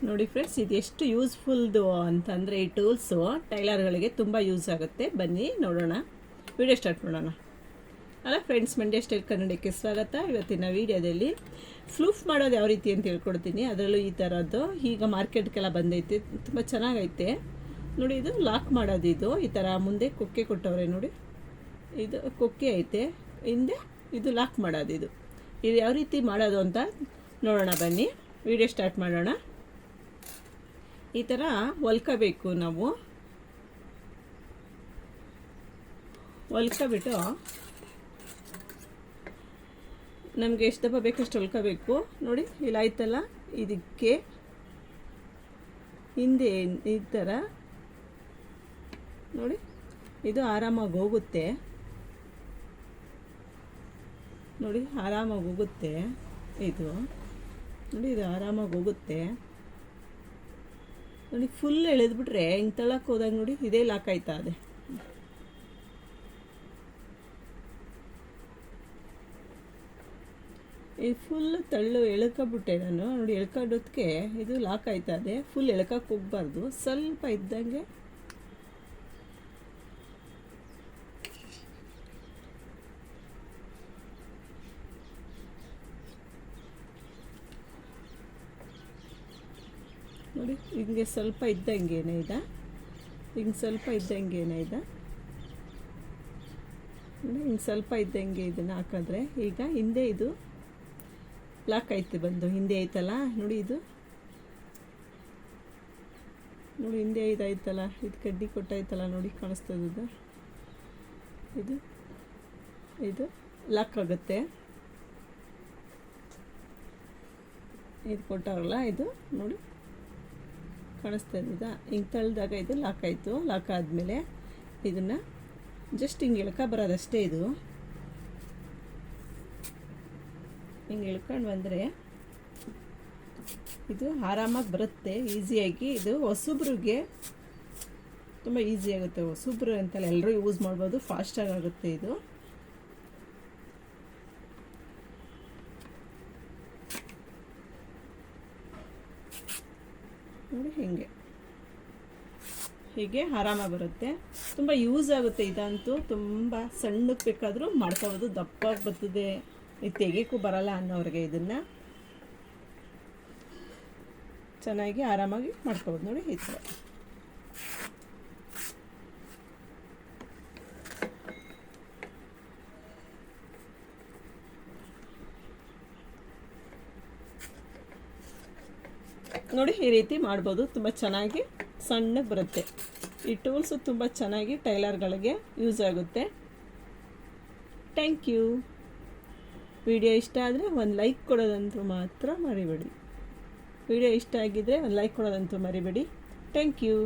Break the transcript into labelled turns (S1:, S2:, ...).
S1: ನೋಡಿ ಫ್ರೆಂಡ್ಸ್, ಇದು ಎಷ್ಟು ಯೂಸ್ಫುಲ್ದು ಅಂತಂದರೆ ಈ ಟೂಲ್ಸು ಟೈಲರ್ಗಳಿಗೆ ತುಂಬ ಯೂಸ್ ಆಗುತ್ತೆ. ಬನ್ನಿ ನೋಡೋಣ, ವಿಡಿಯೋ ಸ್ಟಾರ್ಟ್ ಮಾಡೋಣ. ಅಲ್ಲ ಫ್ರೆಂಡ್ಸ್, ಮಂಡ್ಯ ಸ್ಟೈಲ್ ಕನ್ನಡಕ್ಕೆ ಸ್ವಾಗತ. ಇವತ್ತಿನ ವಿಡಿಯೋದಲ್ಲಿ ಫ್ಲೂಫ್ ಮಾಡೋದು ಯಾವ ರೀತಿ ಅಂತ ಹೇಳ್ಕೊಡ್ತೀನಿ. ಅದರಲ್ಲೂ ಈ ಥರದ್ದು ಈಗ ಮಾರ್ಕೆಟ್ಗೆಲ್ಲ ಬಂದೈತೆ, ತುಂಬ ಚೆನ್ನಾಗೈತೆ ನೋಡಿ. ಇದು ಲಾಕ್ ಮಾಡೋದು, ಇದು ಈ ಥರ ಮುಂದೆ ಕೊಕ್ಕೆ ಕೊಟ್ಟವ್ರೆ ನೋಡಿ. ಇದು ಕೊಕ್ಕೆ ಐತೆ, ಹಿಂದೆ ಇದು ಲಾಕ್ ಮಾಡೋದು. ಇದು ಯಾವ ರೀತಿ ಮಾಡೋದು ಅಂತ ನೋಡೋಣ ಬನ್ನಿ, ವಿಡಿಯೋ ಸ್ಟಾರ್ಟ್ ಮಾಡೋಣ. ಈ ಥರ ಹೊಲ್ಕೋಬೇಕು ನಾವು. ಹೊಲ್ಕೊಬಿಟ್ಟು ನಮಗೆ ಎಷ್ಟು ದಪ್ಪ ಬೇಕಷ್ಟು ಹೊಲ್ಕೋಬೇಕು ನೋಡಿ. ಇಲ್ಲ ಆಯ್ತಲ್ಲ, ಇದಕ್ಕೆ ಹಿಂದೆ ಈ ಥರ ನೋಡಿ, ಇದು ಆರಾಮಾಗಿ ಹೋಗುತ್ತೆ ನೋಡಿ, ಆರಾಮಾಗಿ ಹೋಗುತ್ತೆ ಇದು ನೋಡಿ, ಇದು ಆರಾಮಾಗಿ ಹೋಗುತ್ತೆ ನೋಡಿ. ಫುಲ್ ಎಳೆದ್ಬಿಟ್ರೆ ಹಿಂಗೆ ತಳಕ್ಕೆ ಹೋದಾಗ ನೋಡಿ, ಇದೇ ಲಾಕ್ ಆಯ್ತಾ ಅದೇ. ಈ ಫುಲ್ ಎಳ್ಕೊಬಿಟ್ಟೆ ನಾನು ನೋಡಿ. ಎಳ್ಕೊಂಡೋದಕ್ಕೆ ಇದು ಲಾಕ್ ಆಯ್ತಾ ಅದೇ. ಫುಲ್ ಎಳ್ಕಕ್ಕೆ ಹೋಗ್ಬಾರ್ದು, ಸ್ವಲ್ಪ ಇದ್ದಂಗೆ ನೋಡಿ. ಹಿಂಗೆ ಸ್ವಲ್ಪ ಇದ್ದಂಗೇನೆ ಇದೆ, ಹಿಂಗೆ ಸ್ವಲ್ಪ ಇದ್ದಂಗೇನೆ ಇದೆ ನೋಡಿ. ಹಿಂಗೆ ಸ್ವಲ್ಪ ಇದ್ದಂಗೆ ಇದನ್ನು ಹಾಕಿದ್ರೆ ಈಗ ಹಿಂದೆ ಇದು ಲಾಕ್ ಐತೆ, ಬಂದು ಹಿಂದೆ ಐತಲ್ಲ ನೋಡಿ. ಇದು ನೋಡಿ, ಹಿಂದೆ ಇದಾಯ್ತಲ್ಲ, ಇದು ಕಡ್ಡಿ ಕೊಟ್ಟಾಯ್ತಲ್ಲ ನೋಡಿ, ಕಾಣಿಸ್ತದ ಇದು. ಇದು ಲಾಕ್ ಆಗುತ್ತೆ, ಇದು ಕೊಟ್ಟಾರಲ್ಲ ಇದು ನೋಡಿ, ಕಾಣಿಸ್ತಾ ಇದ್ದ. ಹಿಂಗೆ ತಳ್ಳಿದಾಗ ಇದು ಲಾಕ್ ಆಯಿತು. ಲಾಕ್ ಆದಮೇಲೆ ಇದನ್ನು ಜಸ್ಟ್ ಹಿಂಗೆ ಎಳ್ಕ ಬರೋದಷ್ಟೇ. ಇದು ಹಿಂಗೆ ಎಳ್ಕೊಂಡು ಬಂದರೆ ಇದು ಆರಾಮಾಗಿ ಬರುತ್ತೆ, ಈಸಿಯಾಗಿ. ಇದು ಹೊಸಬ್ರಿಗೆ ತುಂಬ ಈಸಿ ಆಗುತ್ತೆ. ಹೊಸಬ್ರು ಅಂತಲ್ಲ, ಎಲ್ಲರೂ ಯೂಸ್ ಮಾಡ್ಬೋದು, ಫಾಸ್ಟಾಗಿ ಆಗುತ್ತೆ ಇದು. ನೋಡಿ, ಹೀಗೆ ಆರಾಮಾಗಿ ಬರುತ್ತೆ, ತುಂಬ ಯೂಸ್ ಆಗುತ್ತೆ. ಇದಂತೂ ತುಂಬ ಸಣ್ಣಕ್ಕೆ ಬೇಕಾದರೂ ಮಾಡ್ಕೋಬೋದು, ದಪ್ಪಾಗಿ ಬರ್ತದೆ, ಇದು ತೆಗಿಯೋಕ್ಕೂ ಬರಲ್ಲ ಅನ್ನೋರಿಗೆ ಇದನ್ನು ಚೆನ್ನಾಗಿ ಆರಾಮಾಗಿ ಮಾಡ್ಕೋಬೋದು ನೋಡಿ. ಈ ಥರ ನೋಡಿ, ಈ ರೀತಿ ಮಾಡ್ಬೋದು. ತುಂಬ ಚೆನ್ನಾಗಿ ಸಣ್ಣಗೆ ಬರುತ್ತೆ. ಈ ಟೂಲ್ಸು ತುಂಬ ಚೆನ್ನಾಗಿ ಟೈಲರ್ಗಳಿಗೆ ಯೂಸ್ ಆಗುತ್ತೆ. Thank you. ವಿಡಿಯೋ ಇಷ್ಟ ಆದರೆ ಒಂದು ಲೈಕ್ ಕೊಡೋದಂತೂ ಮಾತ್ರ ಮರಿಬೇಡಿ. ವಿಡಿಯೋ ಇಷ್ಟ ಆಗಿದ್ದರೆ ಒಂದು ಲೈಕ್ ಕೊಡೋದಂತೂ ಮರಿಬೇಡಿ. Thank you.